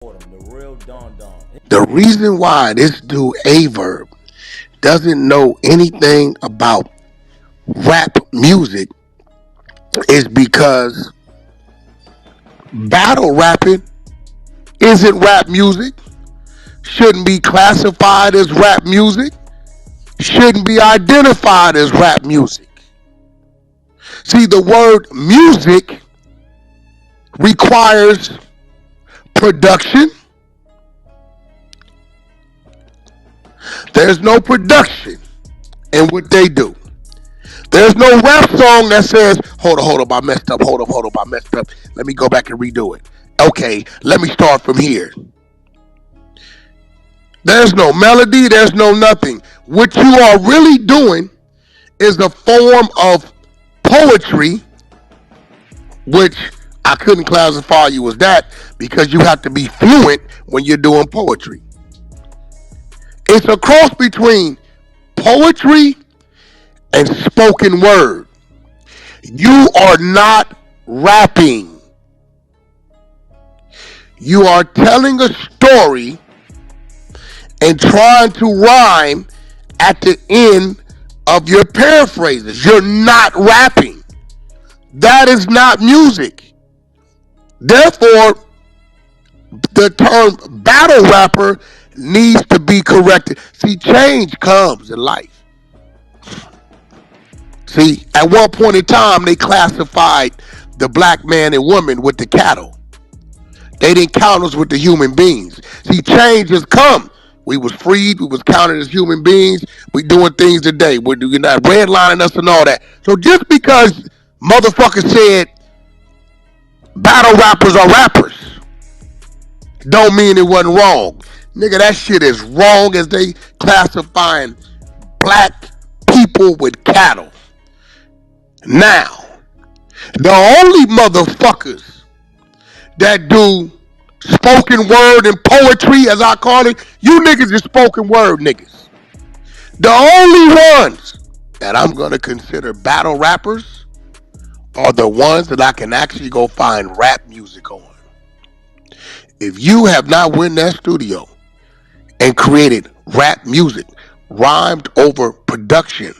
The real Don Don. The reason why this dude Verb doesn't know anything about rap music is because battle rapping isn't rap music, shouldn't be classified as rap music, shouldn't be identified as rap music. See, the word music requires production. There's no production in what they do. There's no rap song that says, hold up, I messed up, hold up, I messed up. Let me go back and redo it. Okay, let me start from here. There's no melody, there's no nothing. What you are really doing is a form of poetry, which I couldn't classify you as that because you have to be fluent when you're doing poetry. It's a cross between poetry and spoken word. You are not rapping. You are telling a story and trying to rhyme at the end of your paraphrases. You're not rapping. That is not music. Therefore, the term battle rapper needs to be corrected. See, change comes in life. See, at one point in time, they classified the black man and woman with the cattle. They didn't count us with the human beings. See, change has come. We was freed. We was counted as human beings. We doing things today. We're not redlining us and all that. So just because motherfuckers said battle rappers are rappers, don't mean it wasn't wrong. Nigga, that shit is wrong as they classifying black people with cattle. Now, the only motherfuckers that do spoken word and poetry, as I call it, you niggas is spoken word niggas. The only ones that I'm gonna consider battle rappers are the ones that I can actually go find rap music on. If you have not went in that studio and created rap music, rhymed over production,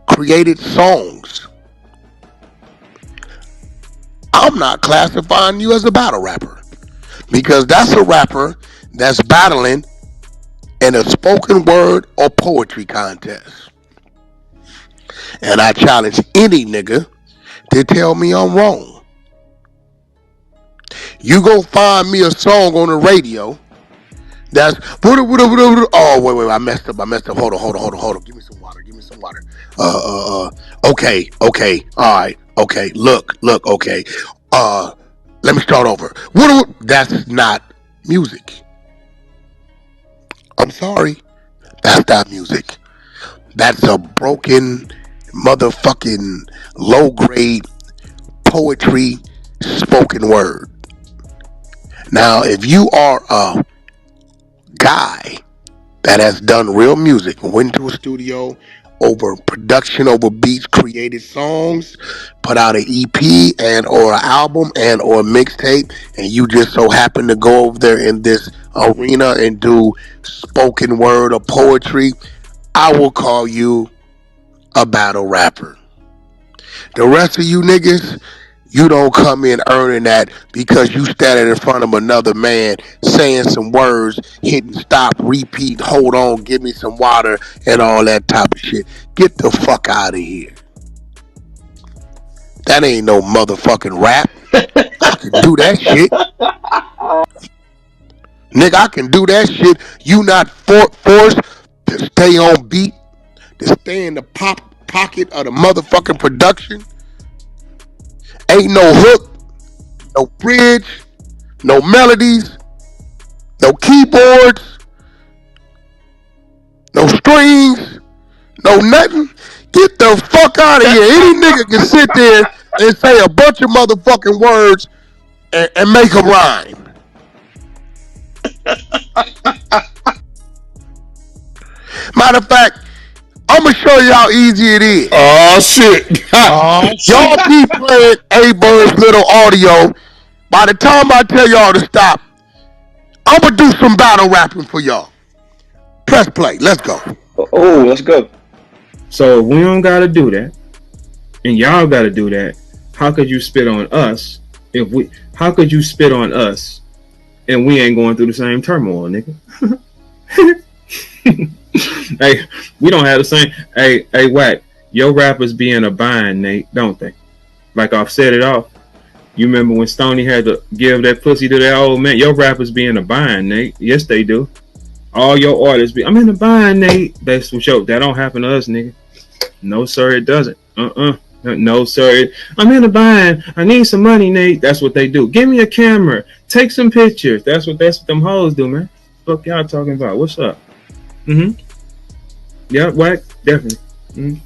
created songs, I'm not classifying you as a battle rapper. Because that's a rapper that's battling in a spoken word or poetry contest. And I challenge any nigga to tell me I'm wrong. You go find me a song on the radio that's oh wait, I messed up. Hold on. Give me some water. Okay, alright, okay, look, okay. Let me start over. That's not music. I'm sorry. That's not music. That's a broken motherfucking low grade poetry spoken word. Now, if you are a guy that has done real music, went to a studio over production, over beats, created songs, put out an EP and or an album and or a mixtape, and you just so happen to go over there in this arena and do spoken word or poetry, I will call you a battle rapper. The rest of you niggas, you don't come in earning that because you standing in front of another man saying some words, hitting stop, repeat, hold on, give me some water, and all that type of shit. Get the fuck out of here. That ain't no motherfucking rap. I can do that shit. Nigga, I can do that shit. You not forced to stay on beat, to stay in the pocket of the motherfucking production. Ain't no hook, no bridge, no melodies, no keyboards, no strings, no nothing. Get the fuck out of here. Any nigga can sit there and say a bunch of motherfucking words and make them rhyme. Matter of fact, I'm gonna show you how easy it is. Oh shit. Y'all keep playing A Bird's little audio. By the time I tell y'all to stop, I'm gonna do some battle rapping for y'all. Press play. Let's go. Oh, let's go. So if we don't gotta do that, and y'all gotta do that, how could you spit on us how could you spit on us and we ain't going through the same turmoil, nigga? Hey, we don't have the same. Hey, Wack, your rappers be in a bind, Nate, don't they? Like I've said it off. You remember when Stoney had to give that pussy to that old man? Your rappers be in a bind, Nate. Yes, they do. All your artists be, I'm in a bind, Nate. That's for sure. That don't happen to us, nigga. No, sir, it doesn't. No, sir. I'm in a bind. I need some money, Nate. That's what they do. Give me a camera. Take some pictures. That's what them hoes do, man. Fuck y'all talking about. What's up? Yeah, Wack, definitely.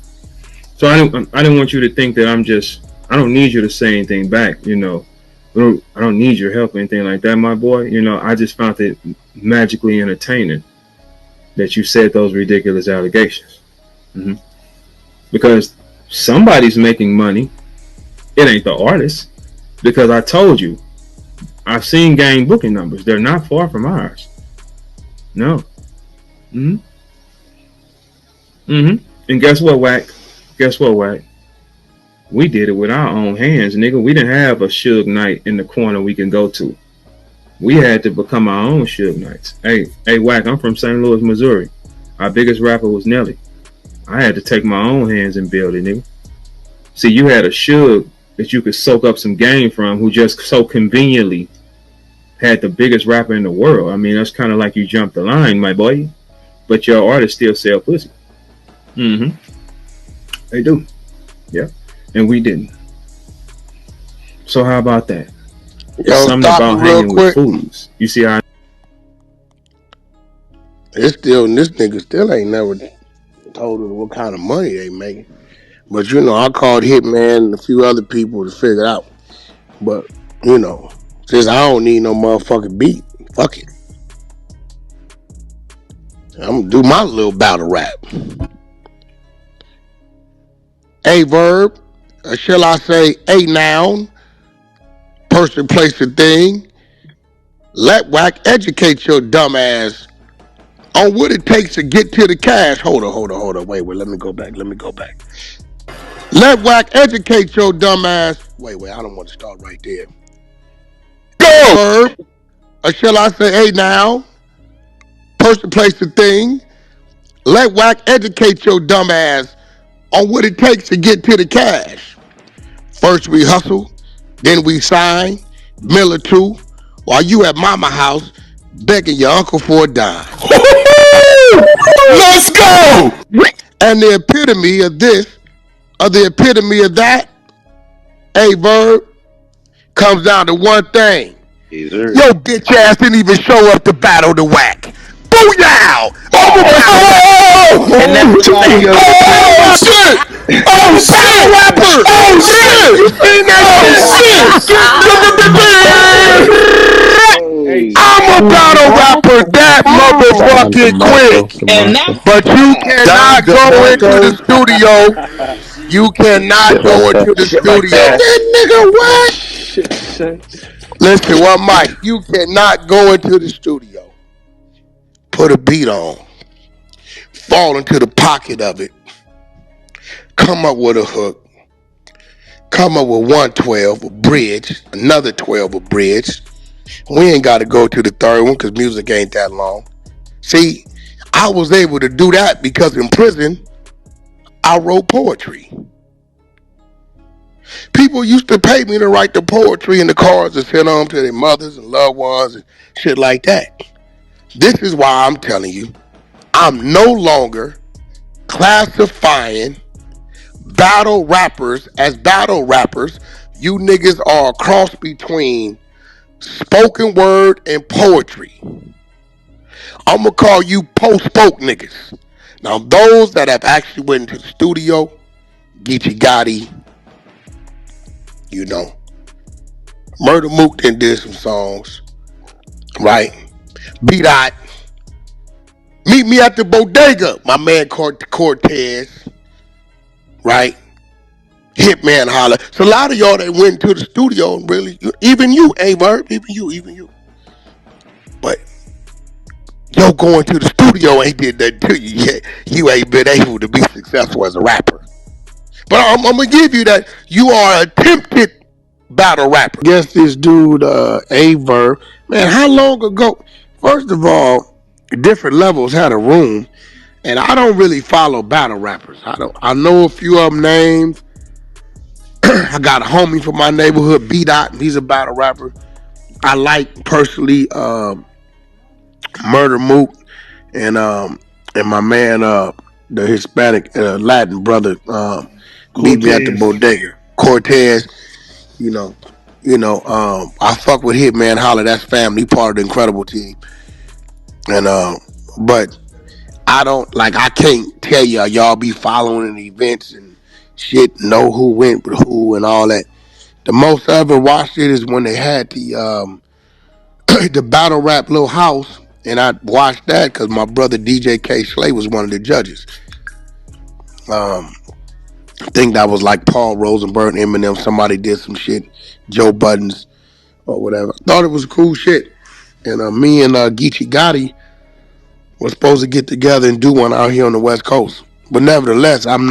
So I didn't want you to think that I don't need you to say anything back, you know. I don't need your help or anything like that, my boy. You know, I just found it magically entertaining that you said those ridiculous allegations. Because somebody's making money. It ain't the artist. Because I told you, I've seen gang booking numbers. They're not far from ours. No. And guess what, Wack? We did it with our own hands, nigga. We didn't have a Suge Knight in the corner we can go to. We had to become our own Suge Knights. Hey, Wack, I'm from St. Louis, Missouri. Our biggest rapper was Nelly. I had to take my own hands and build it, nigga. See, you had a Suge that you could soak up some game from who just so conveniently had the biggest rapper in the world. I mean, that's kind of like you jumped the line, my boy. But your artists still sell pussy. They do. Yeah. And we didn't. So how about that? Yo, something about hanging with fools. You see how this nigga still ain't never told us what kind of money they making. But you know, I called Hitman and a few other people to figure it out. But you know, since I don't need no motherfucking beat, fuck it. I'm gonna do my little battle rap. A verb, or shall I say a noun, person, place, and thing. Let Wack educate your dumb ass on what it takes to get to the cash. Hold on. Wait, let me go back. Let Wack educate your dumb ass. Wait, I don't want to start right there. Go! Verb, or shall I say a noun, person, place, and thing. Let Wack educate your dumb ass on what it takes to get to the cash. First we hustle, then we sign, mill or two, while you at mama house begging your uncle for a dime. Let's go! And the epitome of this, or the epitome of that, a verb, comes down to one thing. Yo, bitch ass didn't even show up to battle the Wack. Booyah! And that's the thing. Oh shit! Oh shit! Rapper! Oh shit! You seen that shit? I'm a battle rapper that motherfucking quick. But you cannot go into the studio. You cannot go into the studio. That nigga what? Listen, one mic. You cannot go into the studio. Put a beat on. Fall into the pocket of it. Come up with a hook. Come up with 112, a bridge. Another 12, a bridge. We ain't got to go to the third one because music ain't that long. See, I was able to do that because in prison, I wrote poetry. People used to pay me to write the poetry in the cards and send them to their mothers and loved ones and shit like that. This is why I'm telling you, I'm no longer classifying battle rappers as battle rappers. You niggas are a cross between spoken word and poetry. I'm gonna call you post-spoke niggas. Now those that have actually went into the studio, Geechee Gotti, you know, Murder Mook then did some songs, right? B-Dot, Meet Me at the Bodega, my man Cortez, right? Hitman Holler. So a lot of y'all that went to the studio and really, even you, A-Verb, even you. But Yo, going to the studio ain't did that to you yet. You ain't been able to be successful as a rapper. But I'm gonna give you that you are a attempted battle rapper. Guess this dude, A Verb. Man, how long ago? First of all, different levels had a room, and I don't really follow battle rappers. I don't. I know a few of them names. I got a homie from my neighborhood, B Dot. He's a battle rapper. I like personally Murder Mook and my man the Hispanic Latin brother meet me at the Cortez. bodega. Cortez, you know, I fuck with Hitman Holler. That's family, part of the incredible team. And but I don't like. I can't tell y'all be following the events and shit. Know who went with who and all that. The most I ever watched it is when they had the the battle rap little house, and I watched that because my brother DJ K Slay was one of the judges. Um, I think that was like Paul Rosenberg, Eminem. Somebody did some shit, Joe Buttons or whatever. Thought it was cool shit, and me and Geechee Gotti were supposed to get together and do one out here on the West Coast. But nevertheless, um,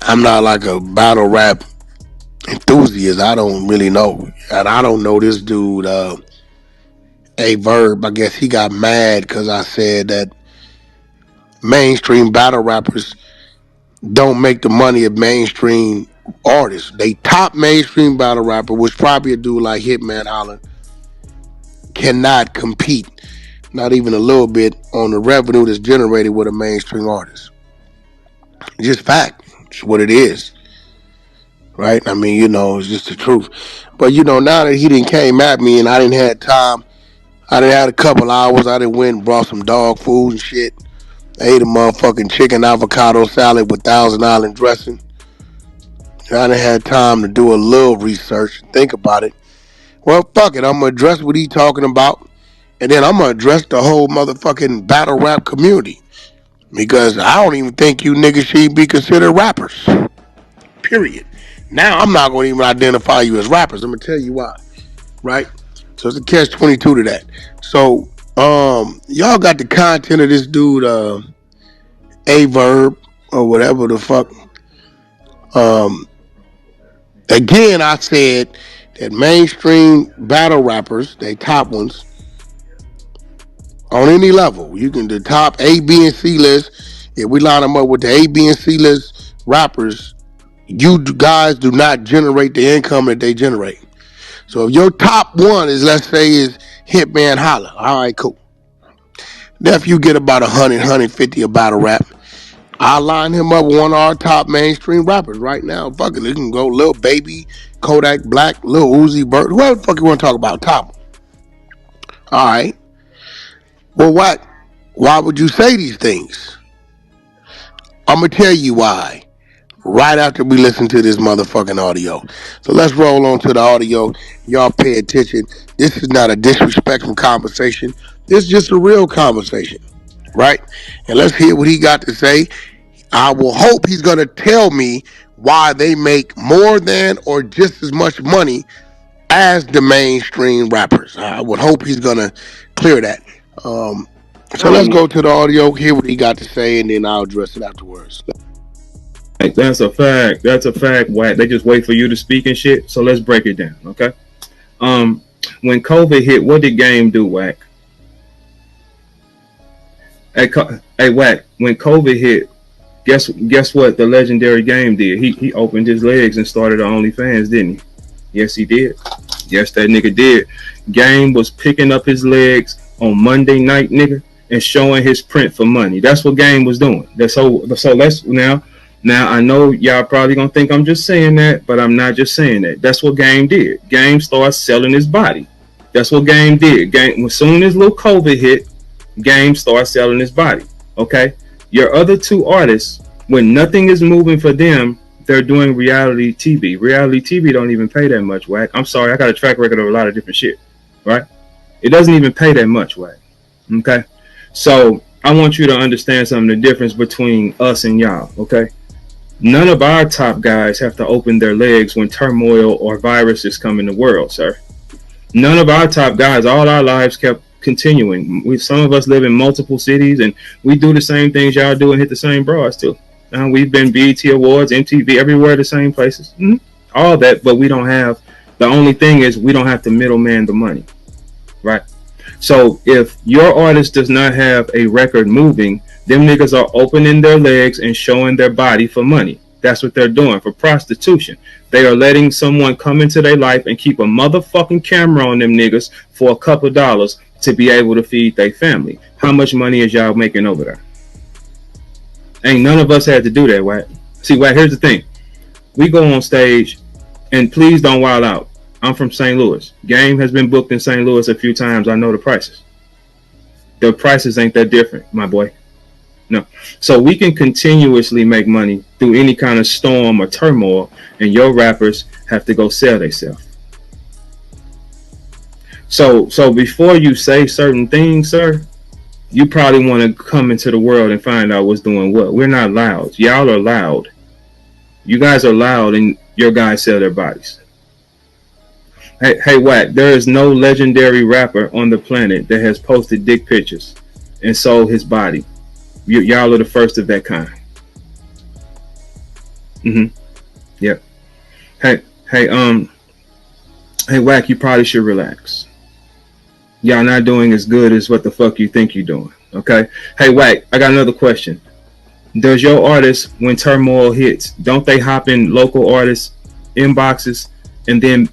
I'm not like a battle rap enthusiast. I don't really know, and I don't know this dude. A Verb, I guess he got mad because I said that mainstream battle rappers don't make the money of mainstream artists. They top mainstream battle rapper, which probably a dude like Hitman Holler, cannot compete, not even a little bit, on the revenue that's generated with a mainstream artist. It's just fact. It's what it is. Right? I mean, it's just the truth. But now that he didn't came at me and I didn't have time, I done had a couple hours. I done went and brought some dog food and shit. I ate a motherfucking chicken avocado salad with Thousand Island dressing. I done had time to do a little research, think about it. Well, fuck it. I'm gonna address what he talking about, and then I'm gonna address the whole motherfucking battle rap community because I don't even think you niggas should be considered rappers. Period. Now I'm not gonna even identify you as rappers. I'm gonna tell you why. Right? So it's a catch-22 to that. So y'all got the content of this dude A Verb or whatever the fuck. Um Again, I said that mainstream battle rappers, they top ones on any level. You can the top A, B, and C list. If we line them up with the A, B, and C list rappers, you guys do not generate the income that they generate. So if your top one is, let's say, is Hitman Holler, all right, cool. Now if you get about 100, 150 a battle rap, I'll line him up with one of our top mainstream rappers right now. Fuck it, it can go Lil Baby, Kodak Black, Lil Uzi Vert, whoever the fuck you want to talk about, top. All right. Well, what? Why would you say these things? I'm gonna tell you why. Right after we listen to this motherfucking audio. So let's roll on to the audio. Y'all pay attention. This is not a disrespectful conversation. This is just a real conversation. Right? And let's hear what he got to say. I will hope he's going to tell me why they make more than or just as much money as the mainstream rappers. I would hope he's going to clear that. So let's go to the audio, hear what he got to say, and then I'll address it afterwards. That's a fact. That's a fact, Wack. They just wait for you to speak and shit. So let's break it down, okay? When COVID hit, what did Game do, Wack? Hey, Wack. When COVID hit, guess what? The legendary Game did. He opened his legs and started the OnlyFans, didn't he? Yes, he did. Yes, that nigga did. Game was picking up his legs on Monday night, nigga, and showing his print for money. That's what Game was doing. So let's now I know y'all probably gonna think I'm just saying that, but I'm not just saying that. That's what Game did. Game started selling his body. That's what Game did. Game, as soon as little COVID hit, Game started selling his body. Okay? Your other two artists, when nothing is moving for them, they're doing reality TV. Reality TV don't even pay that much, Wack. I'm sorry, I got a track record of a lot of different shit. Right? It doesn't even pay that much, Wack. Okay? So I want you to understand something, the difference between us and y'all, okay? None of our top guys have to open their legs when turmoil or viruses come in the world, sir. None of our top guys, all our lives kept continuing. Some of us live in multiple cities, and we do the same things y'all do and hit the same broads too. We've been BET Awards, MTV, everywhere, the same places, all that. But we don't have. The only thing is we don't have to middleman the money, right? So if your artist does not have a record moving, them niggas are opening their legs and showing their body for money. That's what they're doing for prostitution. They are letting someone come into their life and keep a motherfucking camera on them niggas for a couple of dollars to be able to feed their family. How much money is y'all making over there? Ain't none of us had to do that, Wack. See, Wack, here's the thing. We go on stage, and please don't wild out. I'm from St. Louis. Game has been booked in St. Louis a few times. I know the prices. The prices ain't that different, my boy. No. So we can continuously make money through any kind of storm or turmoil, and your rappers have to go sell themselves. So before you say certain things, sir, you probably want to come into the world and find out what's doing what. We're not loud. Y'all are loud. You guys are loud, and your guys sell their bodies. Hey, Wack, there is no legendary rapper on the planet that has posted dick pictures and sold his body. Y'all are the first of that kind. Yep. Hey, Wack, you probably should relax. Y'all not doing as good as what the fuck you think you're doing. Okay. Hey, Wack, I got another question. Does your artist, when turmoil hits, don't they hop in local artists' inboxes and then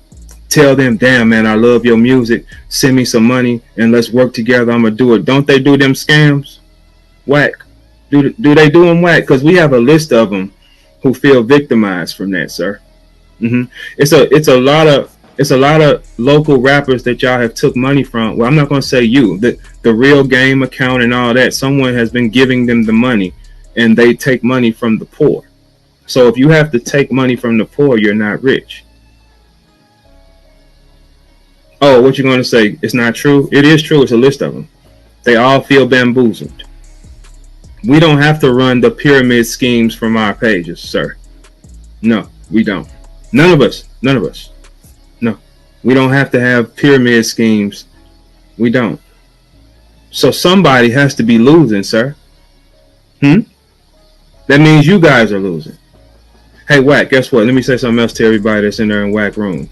tell them, damn, man, I love your music. Send me some money and let's work together. I'm going to do it. Don't they do them scams? Wack. Do they do them, Wack? Because we have a list of them who feel victimized from that, sir. It's a lot of local rappers that y'all have took money from. Well, I'm not going to say you. The real game account and all that, someone has been giving them the money and they take money from the poor. So if you have to take money from the poor, you're not rich. Oh, what you going to say? It's not true? It is true. It's a list of them. They all feel bamboozled. We don't have to run the pyramid schemes from our pages, sir. No, we don't. None of us. No. We don't have to have pyramid schemes. We don't. So somebody has to be losing, sir. That means you guys are losing. Hey, Wack, guess what? Let me say something else to everybody that's in there in Wack room.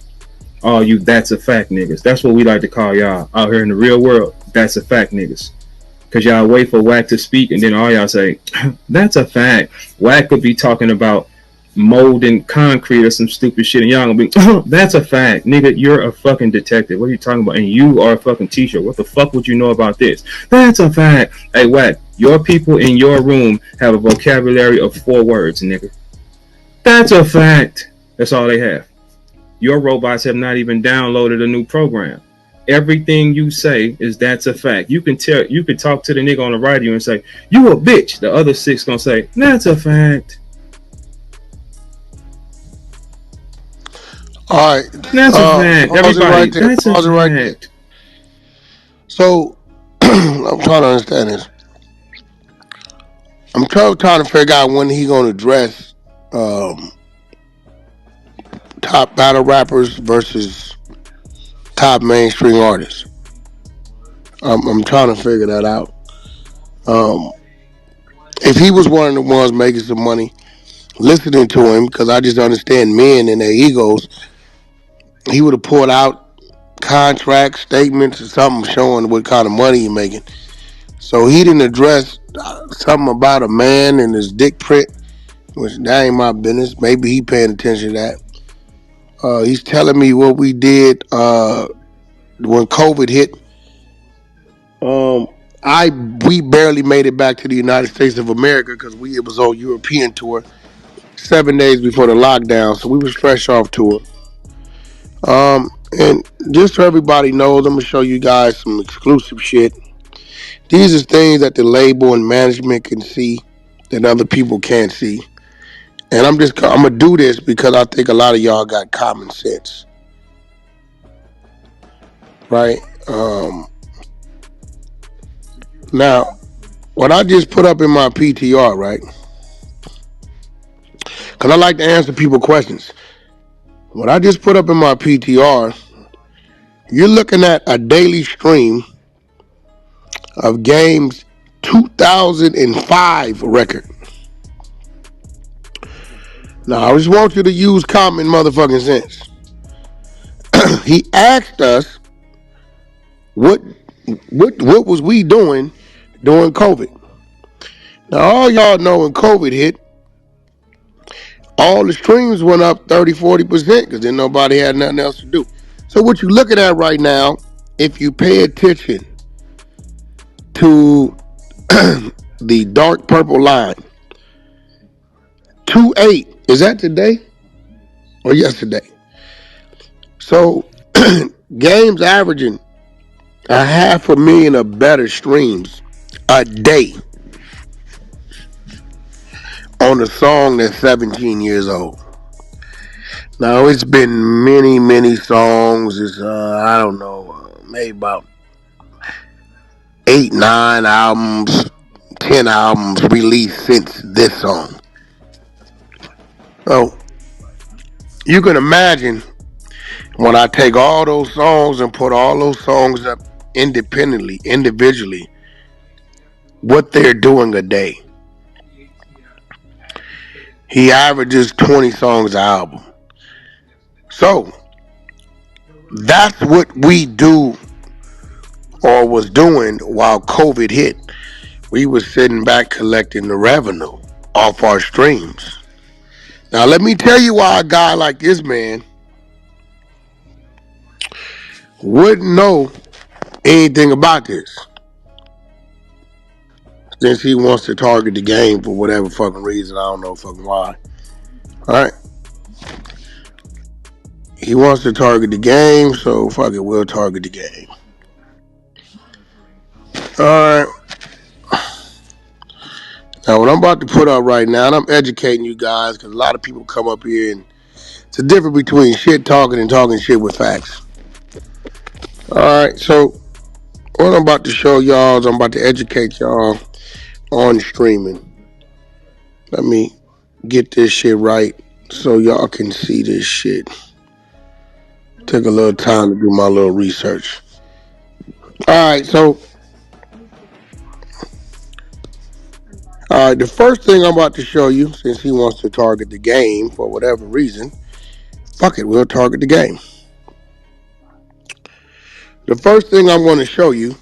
All you that's a fact niggas. That's what we like to call y'all out here in the real world. That's a fact niggas. Because y'all wait for Wack to speak and then all y'all say, that's a fact. Wack could be talking about molding concrete or some stupid shit and y'all gonna be, that's a fact. Nigga, you're a fucking detective. What are you talking about? And you are a fucking teacher. What the fuck would you know about this? That's a fact. Hey, Wack, your people in your room have a vocabulary of 4 words, nigga. That's a fact. That's all they have. Your robots have not even downloaded a new program. Everything you say is that's a fact. You can talk to the nigga on the radio and say, you a bitch. The other 6 gonna say, that's a fact. All right. That's a fact. Everybody, that's a fact. So I'm trying to understand this. I'm trying to figure out when he gonna address top battle rappers versus top mainstream artists. I'm trying to figure that out. If he was one of the ones making some money, listening to him, because I just understand men and their egos, he would have pulled out contract statements or something showing what kind of money he's making. So he didn't address something about a man and his dick print, which that ain't my business. Maybe he paying attention to that. He's telling me what we did when COVID hit. We barely made it back to the United States of America because it was on European tour 7 days before the lockdown, so we was fresh off tour. And just so everybody knows, I'm gonna show you guys some exclusive shit. These are things that the label and management can see that other people can't see. And I'm gonna do this because I think a lot of y'all got common sense, right? Now, what I just put up in my PTR, right? Because I like to answer people questions. What I just put up in my PTR You're looking at a daily stream of Game's 2005 record. Now, I just want you to use common motherfucking sense. He asked us what was we doing during COVID. Now, all y'all know when COVID hit, all the streams went up 30-40% because then nobody had nothing else to do. So what you're looking at right now, if you pay attention to the dark purple line, 2.8, is that today or yesterday? So Game's averaging 500,000 or better streams a day on a song that's 17 years old. Now, it's been many songs. It's, I don't know, maybe about 8, 9 albums, 10 albums released since this song. So, you can imagine when I take all those songs and put all those songs up individually, what they're doing a day. He averages 20 songs an album. So, that's what we do or was doing while COVID hit. We was sitting back collecting the revenue off our streams. Now, let me tell you why a guy like this man wouldn't know anything about this. Since he wants to target the game for whatever fucking reason, I don't know fucking why. Alright. He wants to target the game, so fuck it, we'll target the game. Alright. Now, what I'm about to put up right now, and I'm educating you guys, because a lot of people come up here and it's a difference between shit talking and talking shit with facts. Alright, so what I'm about to show y'all is I'm about to educate y'all on streaming. Let me get this shit right so y'all can see this shit. Took a little time to do my little research. Alright, so the first thing I'm about to show you, since he wants to target the game for whatever reason, fuck it, we'll target the game. The first thing I'm going to show you,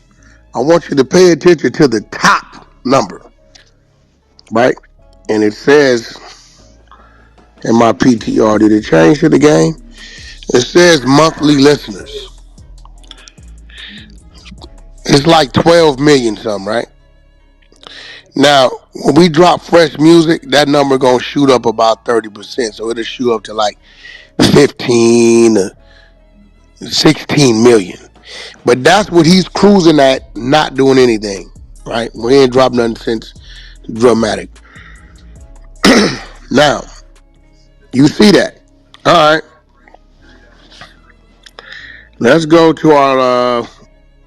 I want you to pay attention to the top number, right? And it says in my PTR, did it change to the game? It says monthly listeners. It's like 12 million something, right? Now, when we drop fresh music, that number gonna shoot up about 30%. So it'll shoot up to like 15, 16 million. But that's what he's cruising at, not doing anything, right? We ain't dropped nothing since Dramatic. Now, you see that. All right. Let's go to our,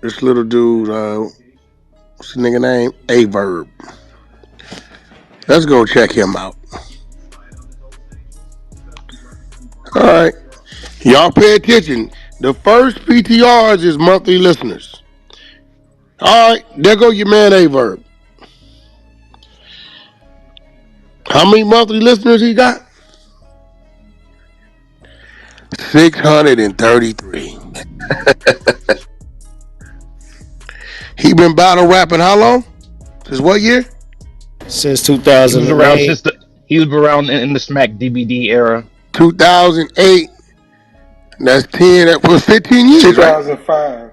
this little dude, what's the nigga name? Verb. Let's go check him out. All right. Y'all pay attention. The first PTRs is monthly listeners. All right. There go your man Verb. How many monthly listeners he got? 633. He been battle rapping how long? Since what year? Since He was around 2008. he was around in the Smack DBD era. 2008. That's 10. That was 15 years, right? 2005.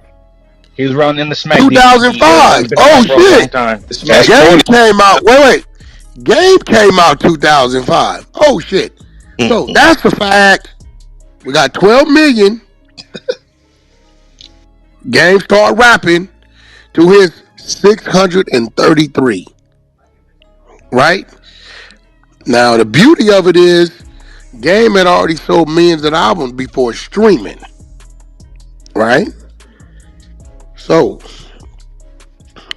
He was around in the Smack DBD era. 2005. He's been Oh around for a long shit. time. That's Game 20. came out. Wait. Game came out 2005. Oh shit. So that's the fact. We got 12 million. Game start rapping to his 633. Right? Now the beauty of it is Game had already sold millions of albums before streaming. Right? So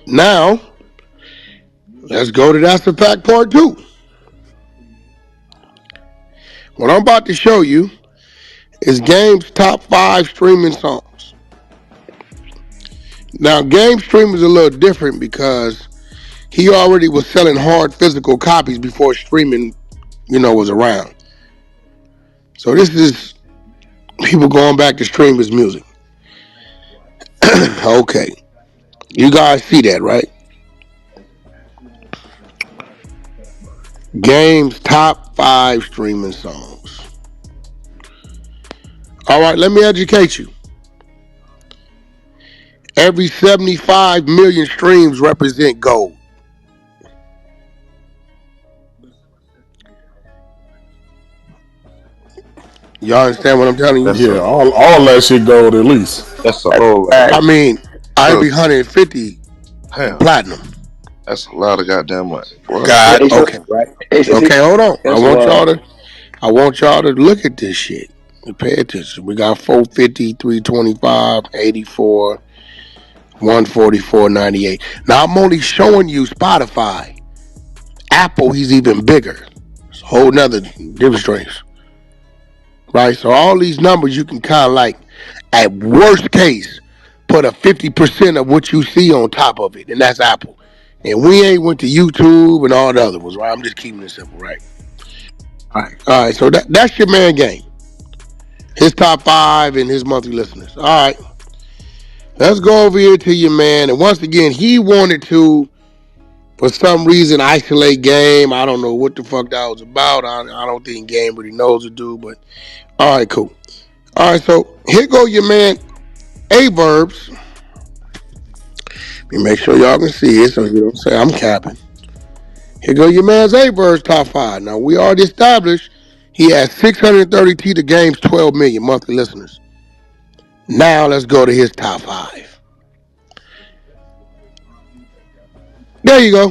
now let's go to That's the Fact Part 2. What I'm about to show you is Game's top 5 streaming songs. Now, Game Stream is a little different because he already was selling hard physical copies before streaming, was around. So this is people going back to stream his music. Okay. You guys see that, right? Game's top 5 streaming songs. All right, let me educate you. Every 75 million streams represent gold. Y'all understand what I'm telling you? Yeah, all that shit gold at least. That's a whole lot. I mean, every 150 Damn, platinum. that's a lot of goddamn money. What? God, Ace, okay. right? Okay, hold on. That's I want y'all to look at this shit and pay attention. We got 450, 325, 84, 144, 98. Now I'm only showing you Spotify. Apple, he's even bigger. It's a whole nother different strings. Right? So all these numbers you can kind of like, at worst case, put a 50% of what you see on top of it, and that's Apple. And we ain't went to YouTube and all the other ones, right? I'm just keeping it simple, right? All right. So that's your man Game. His top 5 and his monthly listeners. All right. Let's go over here to your man. And once again, he wanted to, for some reason, isolate Game. I don't know what the fuck that was about. I don't think Game really knows to do, but all right, cool. All right, so here go your man Verbs. Let me make sure y'all can see it so you don't say I'm capping. Here go your man's Verbs top 5. Now, we already established he has 630 the Game's 12 million monthly listeners. Now, let's go to his top 5. There you go.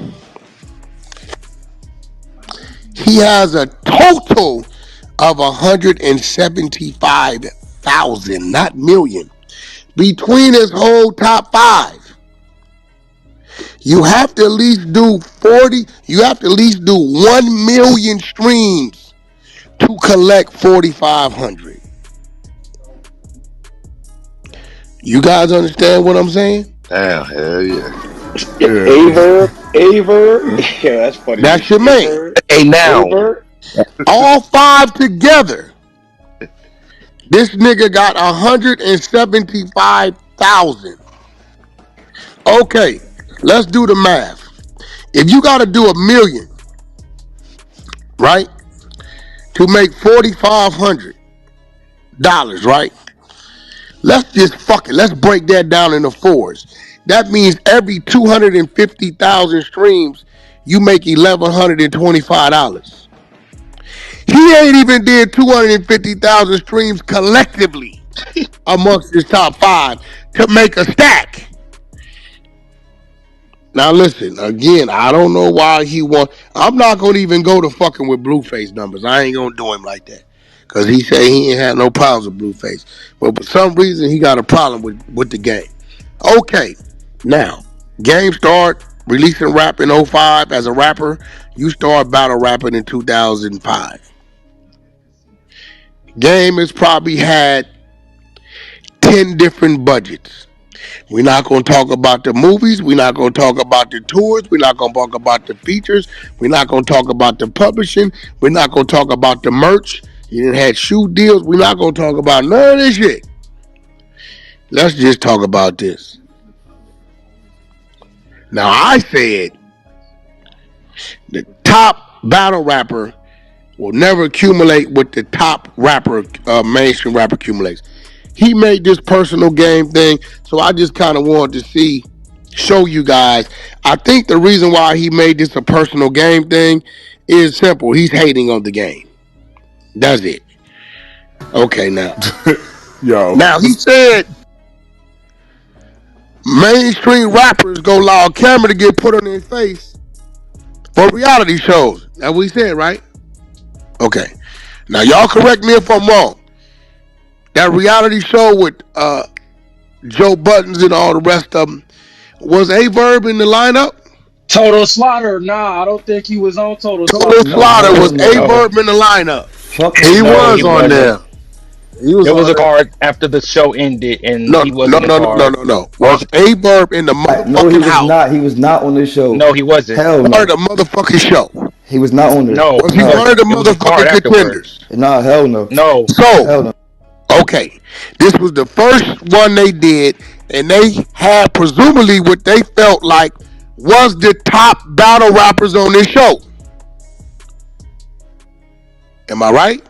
He has a total of 175,000, not million, between his whole top 5. You have to at least do 1 million streams to collect 4,500. You guys understand what I'm saying? Damn, hell yeah. Verb. Yeah, that's funny. That's your man. Hey, now. All 5 together, this nigga got 175,000. Okay, let's do the math. If you got to do 1 million, right, to make $4,500, right? Let's just fuck it. Let's break that down into 4s. That means every 250,000 streams, you make $1,125. He ain't even did 250,000 streams collectively amongst his top 5 to make a stack. Now listen, again, I don't know why he want. I'm not gonna even go to fucking with Blueface numbers. I ain't gonna do him like that. Cause he said he ain't had no problems with Blueface. But for some reason he got a problem with the Game. Okay, now, Game start releasing rap in 05 as a rapper. You start battle rapping in 2005. Game has probably had 10 different budgets. We're not going to talk about the movies. We're not going to talk about the tours. We're not going to talk about the features. We're not going to talk about the publishing. We're not going to talk about the merch. You didn't have shoe deals. We're not going to talk about none of this shit. Let's just talk about this. Now, I said the top battle rapper will never accumulate what the top rapper, mainstream rapper accumulates. He made this personal game thing, so I just kind of wanted to show you guys. I think the reason why he made this a personal game thing is simple. He's hating on the game. That's it. Okay, now. Yo. Now, he said mainstream rappers go allow a camera to get put on their face for reality shows. That's what he said, right? Okay. Now, y'all correct me if I'm wrong. That reality show with Joe Buttons and all the rest of them, was Verb in the lineup? Total Slaughter. Nah, I don't think he was on Total Slaughter. Slaughter. Was Verb in the lineup? Fuck He no, was on wasn't. there. He was There was on a there. card after the show ended, and No, he no, wasn't a no, no, no, card. no, no. Was A Verb in the No, he motherfucking was house? not. He was not on this show. No, he wasn't. Hell Part no. of the motherfucking show. He was not on there. No, Was he he No. one of wasn't. the It was a card motherfucking afterwards. contenders? Nah, hell no. No, Hell So, no. okay, this was the first one they did, and they had presumably what they felt like was the top battle rappers on this show. Am I right?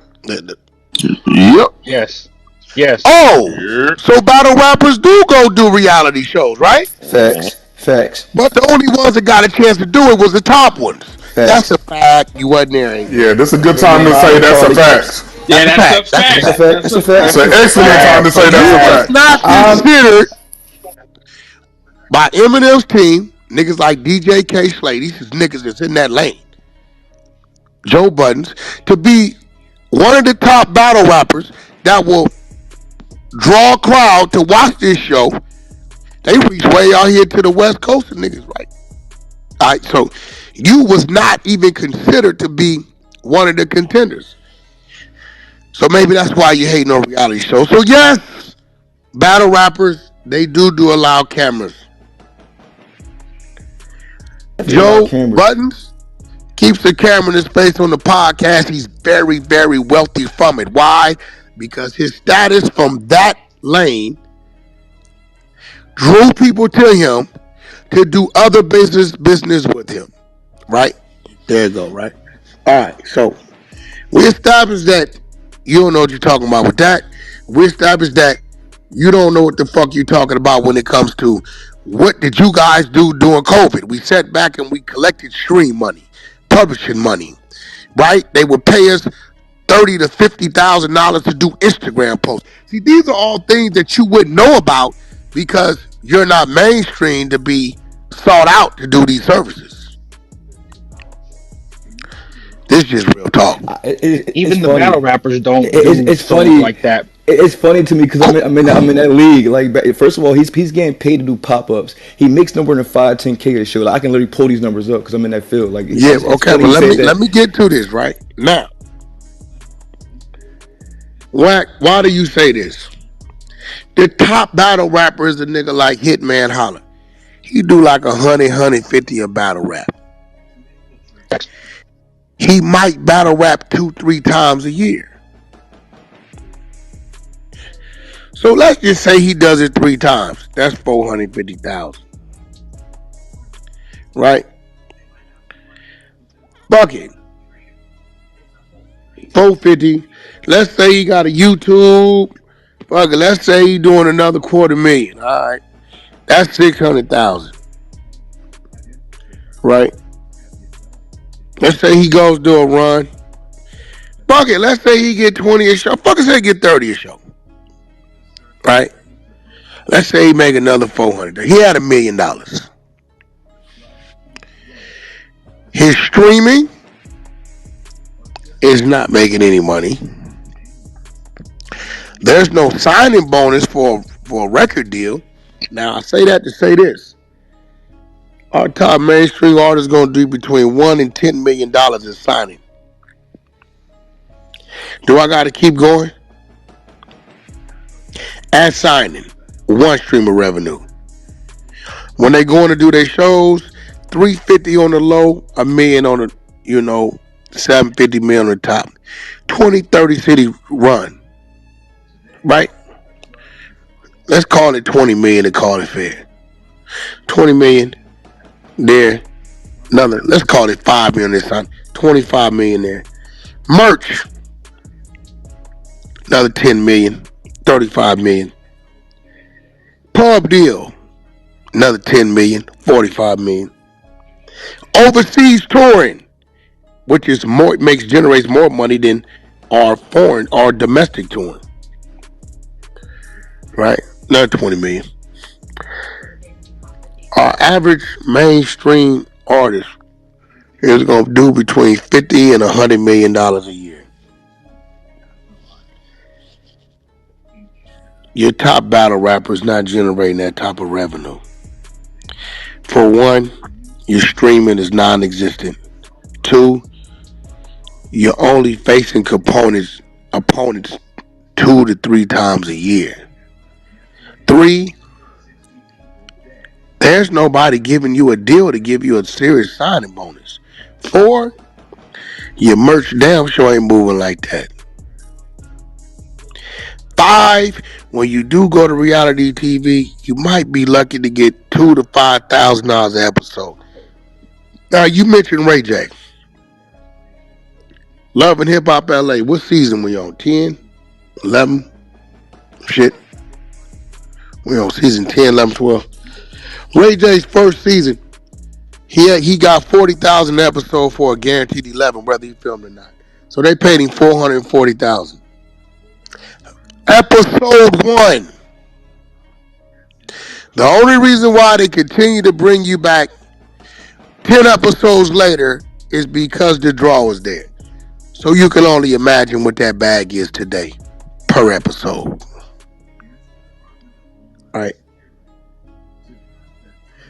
Yep. yes, yes. Oh, so battle rappers do go do reality shows, right? Facts. Facts. But the only ones that got a chance to do it was the top ones. That's Facts. a fact. You wasn't there. Ain't you? Yeah, this is a good They time named to say that's a Charlie fact. Yeah, That's a that's a fact. fact. That's a fact. That's a fact. It's an excellent time to say You that's a was fact. not considered by Eminem's team, niggas like DJ K. Slade, these is niggas that's in that lane, Joe Buttons, to be one of the top battle rappers that will draw a crowd to watch this show. They reach way out here to the West Coast of niggas, right? All right, so you was not even considered to be one of the contenders. So maybe that's why you hating on reality shows. So yes, battle rappers, they do allow cameras. Joe Buttons keeps the camera in his face on the podcast. He's very, very wealthy from it. Why? Because his status from that lane drew people to him to do other business with him. Right? There you go, right? All right, so we established that you don't know what you're talking about with that. We established that you don't know what the fuck you're talking about when it comes to what did you guys do during COVID. We sat back and we collected stream money, publishing money, right? They would pay us $30,000 to $50,000 to do Instagram posts. See, these are all things that you wouldn't know about because you're not mainstream to be sought out to do these services. This is just real talk. Even the funny. battle rappers don't do It's songs funny. like that. It's funny to me because I'm in that league. Like, first of all, he's getting paid to do pop ups. He makes no more than 5-10K a show. Like, I can literally pull these numbers up because I'm in that field. Like, Yeah, it's okay, funny but you say that. let me get to this right now. Wack, why do you say this? The top battle rapper is a nigga like Hitman Holler. He do like 150 a battle rap. He might battle rap 2-3 times a year. So let's just say he does it 3 times. That's 450,000. Right? Bucket. 450. Let's say he got a YouTube. Fuck it. Let's say he doing another $250,000. All right. That's 600,000. Right? Let's say he goes do a run. Fuck it. Let's say he get 20 a show. Fuck it, say he get 30 a show. Right? Let's say he make another 400. He had $1 million. His streaming is not making any money. There's no signing bonus for a record deal. Now I say that to say this: our top mainstream artist gonna do between $1 and $10 million in signing. Do I got to keep going? At signing, one stream of revenue. When they going to do their shows, 350 on the low, $1 million on the, 750 million on the top. 20-30 city run. Right? Let's call it 20 million and call it fair. 20 million there. Another, let's call it 5 million this time. 25 million there. Merch. Another 10 million. 35 million. Pub deal. Another 10 million. 45 million. Overseas touring, which is more, generates more money than our foreign or domestic touring. Right? Another 20 million. Our average mainstream artist is going to do between $50 and $100 million a year. Your top battle rapper is not generating that type of revenue. For one, your streaming is non-existent. 2, you're only facing opponents 2 to 3 times a year. 3, there's nobody giving you a deal to give you a serious signing bonus. 4, your merch damn sure ain't moving like that. 5, when you do go to reality TV, you might be lucky to get $2,000 to $5,000 an episode. Now, you mentioned Ray J. Love and Hip Hop LA. What season we on? 10? 11? Shit. We on season 10, 11, 12. Ray J's first season, he got 40,000 episode for a guaranteed 11, whether he filmed or not. So they paid him 440,000. Episode 1. The only reason why they continue to bring you back 10 episodes later is because the draw was there. So you can only imagine what that bag is today per episode. All right.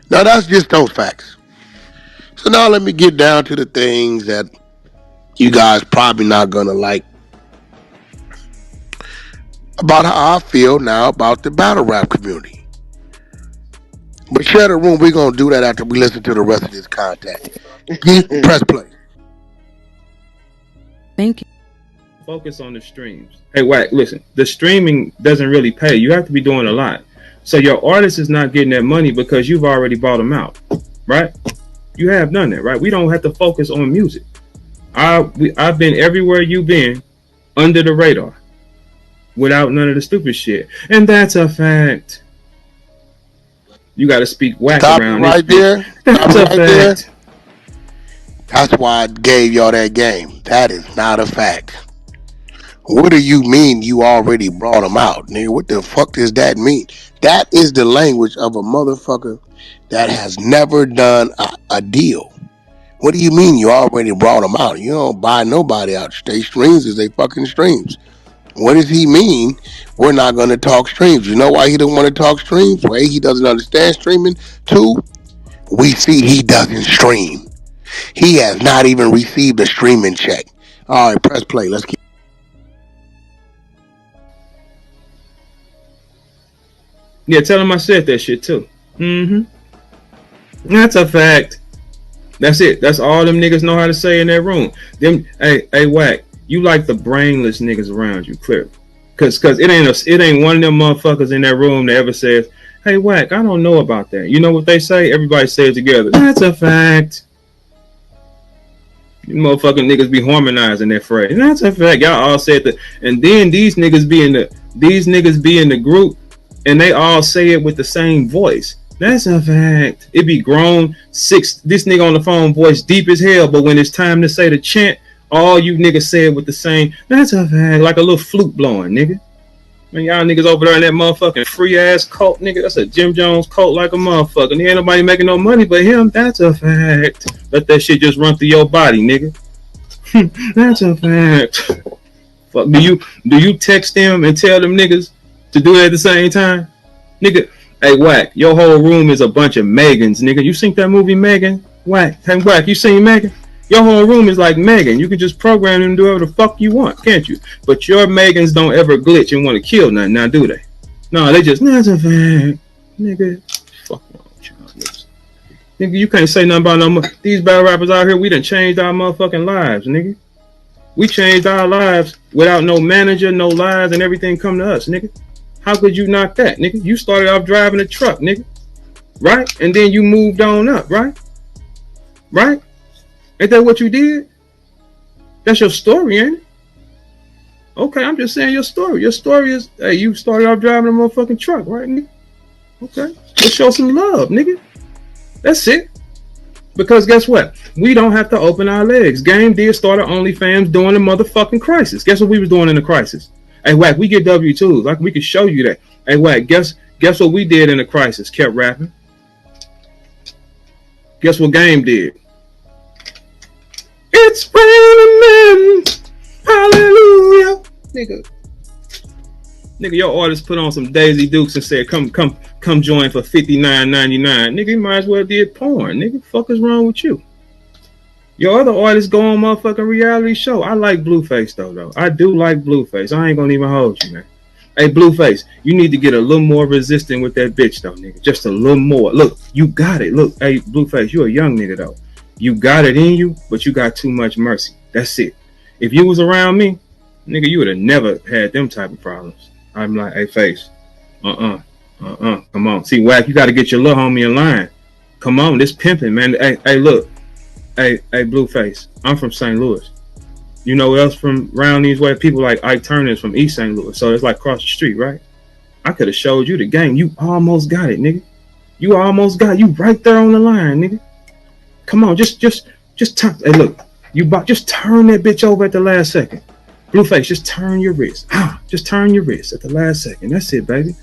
Now that's just those facts. So now let me get down to the things that you guys probably not gonna like about how I feel now about the battle rap community. But share the room, we're gonna do that after we listen to the rest of this content. Press play. Thank you. Focus on the streams. Hey, Wack, listen, the streaming doesn't really pay. You have to be doing a lot. So your artist is not getting that money because you've already bought them out, right? You have done that, right? We don't have to focus on music. I've been everywhere you've been under the radar without none of the stupid shit. And that's a fact. You got to speak whack Stop around right there. That's Stop a right there. fact. That's why I gave y'all that game. That is not a fact. What do you mean you already brought them out, nigga? What the fuck does that mean? That is the language of a motherfucker that has never done a deal. What do you mean you already brought them out? You don't buy nobody out. They streams is they fucking streams. What does he mean? We're not going to talk streams. You know why he don't want to talk streams? A, he doesn't understand streaming. 2, we see he doesn't stream. He has not even received a streaming check. All right, press play. Let's keep. Yeah, tell him I said that shit too. That's a fact. That's it. That's all them niggas know how to say in that room. Them, hey, Wack, you like the brainless niggas around you, clear. Cause it ain't one of them motherfuckers in that room that ever says, hey, Wack, I don't know about that. You know what they say? Everybody say it together. That's a fact. You motherfucking niggas be harmonizing that phrase. That's a fact. Y'all all said that. And then these niggas be in the group and they all say it with the same voice. That's a fact. It be grown 6. This nigga on the phone voice deep as hell, but when it's time to say the chant, all you niggas say it with the same. That's a fact. Like a little flute blowing, nigga. Man, y'all niggas over there in that motherfucking free ass cult, nigga. That's a Jim Jones cult like a motherfucker. And ain't nobody making no money but him. That's a fact. Let that shit just run through your body, nigga. That's a fact. Fuck. Do you text them and tell them niggas to do it at the same time? Nigga, hey Wack, your whole room is a bunch of Megans, nigga. You seen that movie Megan? Wack, hey Wack, you seen Megan? Your whole room is like Megan. You can just program them and do whatever the fuck you want, can't you? But your Megans don't ever glitch and want to kill nothing, now do they? No, they just, that's a fact. Nigga, fuck wrong with y'all niggas. Nigga, you can't say nothing about no more. These battle rappers out here, we done changed our motherfucking lives, nigga. We changed our lives without no manager, no lies, and everything come to us, nigga. How could you knock that, nigga? You started off driving a truck, nigga. Right? And then you moved on up, right? Right? Ain't that what you did? That's your story, ain't it? Okay, I'm just saying your story. Your story is, hey, you started off driving a motherfucking truck, right, nigga? Okay. Let's show some love, nigga. That's it. Because guess what? We don't have to open our legs. Game did start our OnlyFans during the motherfucking crisis. Guess what we was doing in the crisis? Hey, Wack, we get W-2s. Like, we can show you that. Hey, Wack, guess what we did in the crisis? Kept rapping. Guess what Game did? It's raining men. Hallelujah. Nigga, your artist put on some Daisy Dukes and said, come join for $59.99. Nigga, you might as well did porn. Nigga, fuck is wrong with you? Your other artists go on motherfucking reality show. I like Blueface though. I do like Blueface. I ain't gonna even hold you, man. Hey, Blueface, you need to get a little more resistant with that bitch though, nigga. Just a little more. Look, you got it. Look, hey, Blueface, you a young nigga though. You got it in you, but you got too much mercy. That's it. If you was around me, nigga, you would have never had them type of problems. I'm like, hey, Face, come on. See, Wack, you got to get your little homie in line. Come on, this pimping, man. Hey, look. Hey, Blueface, I'm from St. Louis. You know what else from around these way? People like Ike Turner's from East St. Louis. So it's like across the street, right? I could have showed you the game. You almost got it, nigga. You almost got it. You right there on the line, nigga. Come on, just turn. Hey, look, just turn that bitch over at the last second. Blueface, just turn your wrist. Just turn your wrist at the last second. That's it, baby.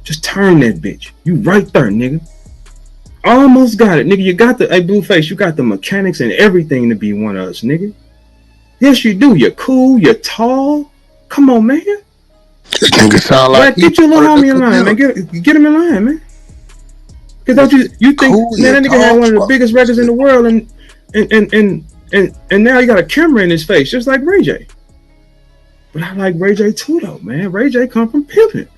Just turn that bitch. You right there, nigga. Almost got it, nigga. You got the, hey, Blueface, you got the mechanics and everything to be one of us, nigga. Yes, you do. You're cool. You're tall. Come on, man. This nigga sound like get your little homie in line, man. Get him in line, man. Because don't you think, cool, man, that nigga had one of the biggest records in the world, and now he got a camera in his face, just like Ray J. But I like Ray J too, though, man. Ray J come from pimping.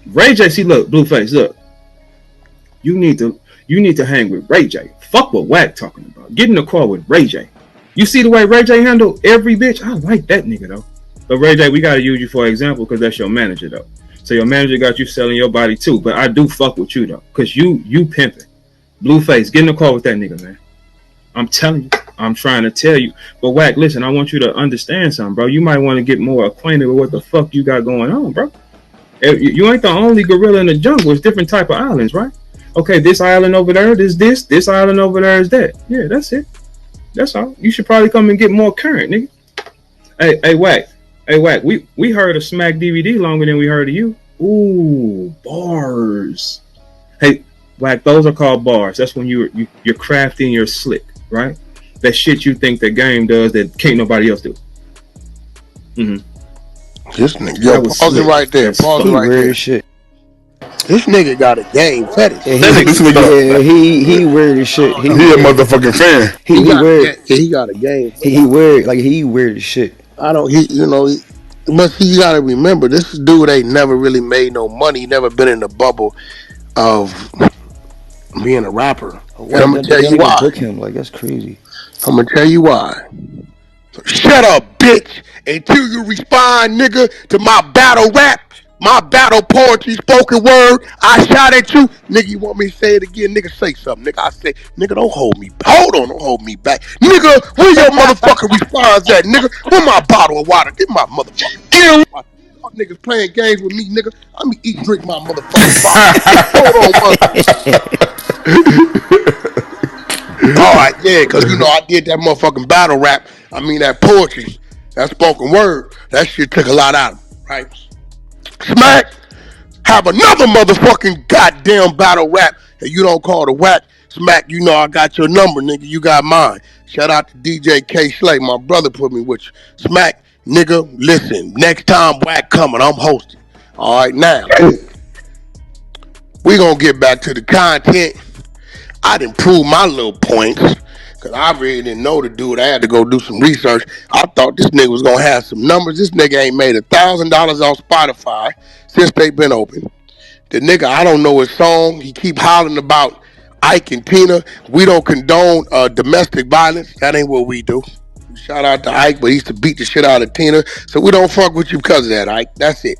Ray J, see, look, Blueface, look. You need to hang with Ray J. Fuck what Wack talking about. Get in the car with Ray J. You see the way Ray J handle every bitch? I like that nigga, though. But Ray J, we got to use you for example because that's your manager, though. So your manager got you selling your body, too. But I do fuck with you, though, because you pimping. Blueface, get in the car with that nigga, man. I'm telling you. I'm trying to tell you. But Wack, listen, I want you to understand something, bro. You might want to get more acquainted with what the fuck you got going on, bro. You ain't the only gorilla in the jungle. It's different type of islands, right? Okay, this island over there is this island over there is that. Yeah, that's it. That's all. You should probably come and get more current, nigga. Hey, Wack. Hey, Wack, we heard of Smack DVD longer than we heard of you. Ooh, bars. Hey, Wack, those are called bars. That's when you're crafty and you're slick, right? That shit you think the game does that can't nobody else do. This nigga, yo, pause it right there. Pause it right there. Shit. This nigga got a game fetish. Yeah, he weird as shit. He a motherfucking fan. He weird. He got a game. He weird. Like he weird as shit. But you gotta remember, this dude ain't never really made no money. He never been in the bubble of being a rapper. And I'm gonna tell you why. Book him. Like that's crazy. I'm gonna tell you why. So shut up, bitch, until you respond, nigga, to my battle rap. My battle poetry, spoken word, I shot at you. Nigga, you want me to say it again? Nigga, say something. Nigga, I say, nigga, don't hold me back. Hold on, don't hold me back. Nigga, where your motherfucking response at, nigga? Where my bottle of water? Get my motherfucking y'all niggas playing games with me, nigga. Let me drink my motherfucking bottle. Hold on, all right, yeah, because, I did that motherfucking battle rap. I mean, that poetry, that spoken word. That shit took a lot out of me, right? Smack, have another motherfucking goddamn battle rap that you don't call the Wack. Smack, I got your number, nigga. You got mine. Shout out to DJ K Slay. My brother put me with you. Smack, nigga, listen. Next time Wack coming, I'm hosting. All right, now, we gonna get back to the content. I didn't prove my little points. Cause I really didn't know the dude. I had to go do some research. I thought this nigga was gonna have some numbers. This nigga ain't made $1,000 on Spotify since they been open. The nigga, I don't know his song. He keep hollering about Ike and Tina. We don't condone domestic violence. That ain't what we do. Shout out to Ike, but he used to beat the shit out of Tina. So we don't fuck with you because of that, Ike. That's it.